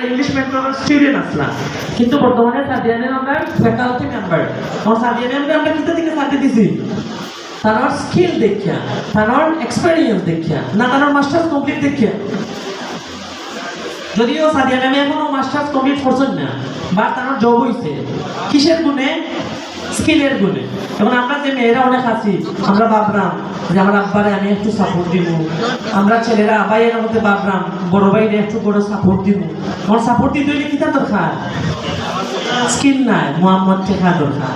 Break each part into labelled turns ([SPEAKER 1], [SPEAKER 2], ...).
[SPEAKER 1] English মেন্টরের student আসলাম কিন্তু বর্তমানে সাদিয়ানের আমরা ফ্যাকাল্টি মেম্বার আর সাদিয়ানের আমরা কিতা থেকে সাথে দিছি তার স্কিল দেখিয়া তার এক্সপেরিয়েন্স দেখিয়া না তার মাস্টার্স কমপ্লিট দেখিয়া যদিও সাদিয়া ম্যাম এখনো মাস্টার্স কমপ্লিট করছেন না বা তার জব হইছে কিসের গুণে স্কিলের গুণে এবং আমরা যে মেয়েরা অনেক আছি আমরা ভাবলাম যে আমার আব্বারে আমি একটু সাপোর্ট দিব আমরা ছেলেরা আবাইয়ের মধ্যে ভাবলাম বড় ভাইরে একটু বড় সাপোর্ট দিব আমার সাপোর্ট দিতে হইলে কিতা দরকার স্কিল নাই মোহাম্মদ টেকা দরকার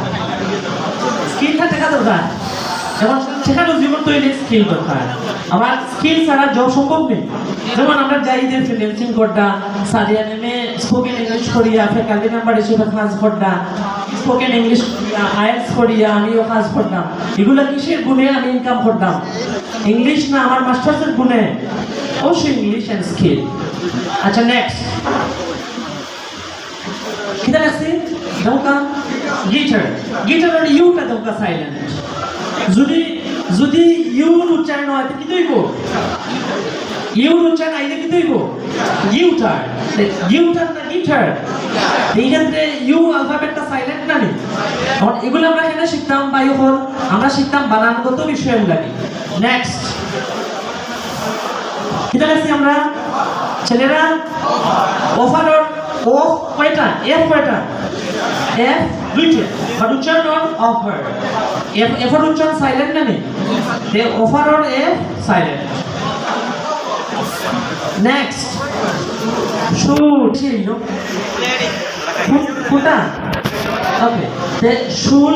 [SPEAKER 1] স্কিলটা টেকা দরকার এবং সেখানেও জীবন তৈরির স্কিল দরকার আমার স্কিল ছাড়া জব সম্ভব নেই যেমন আমরা যাই যে ফ্রিল্যান্সিং করডা সাদিয়া নেমে স্পোকেন ইংলিশ করিয়া ফ্যাকাল্টি মেম্বার হিসেবে কাজ করডা স্পোকেন ইংলিশ করিয়া আইএলটিএস করিয়া আমিও কাজ করতাম এগুলা কিসের গুণে আমি ইনকাম করতাম ইংলিশ না আমার মাস্টার্সের গুণে অবশ্যই ইংলিশ অ্যান্ড স্কিল আচ্ছা নেক্সট কিতা লাগছে দৌকা গিটার ইউটা দৌকা সাইলেন্ট যদি ইউর উচ্চারণ হয় কি দইব ইউর উচ্চারণ আইলে কি দইব ইউটার না গিটার এইখানে ইউ অ্যালফাবেটটা সাইলেন্ট না নি এগুলো আমরা এখানে শিখতাম বা ইহল আমরা শিখতাম বানানগত বিষয় লাগে নেক্সট কিতা লাগছে আমরা ছেলেরা অফার অফ কয়টা এফ কয়টা এফ দুইটা বাট উচ্চারণ অফার এফার উচ্চারণ সাইলেন্ট না নেই দে offer or F silent next should কোনটা ওকে দে শুড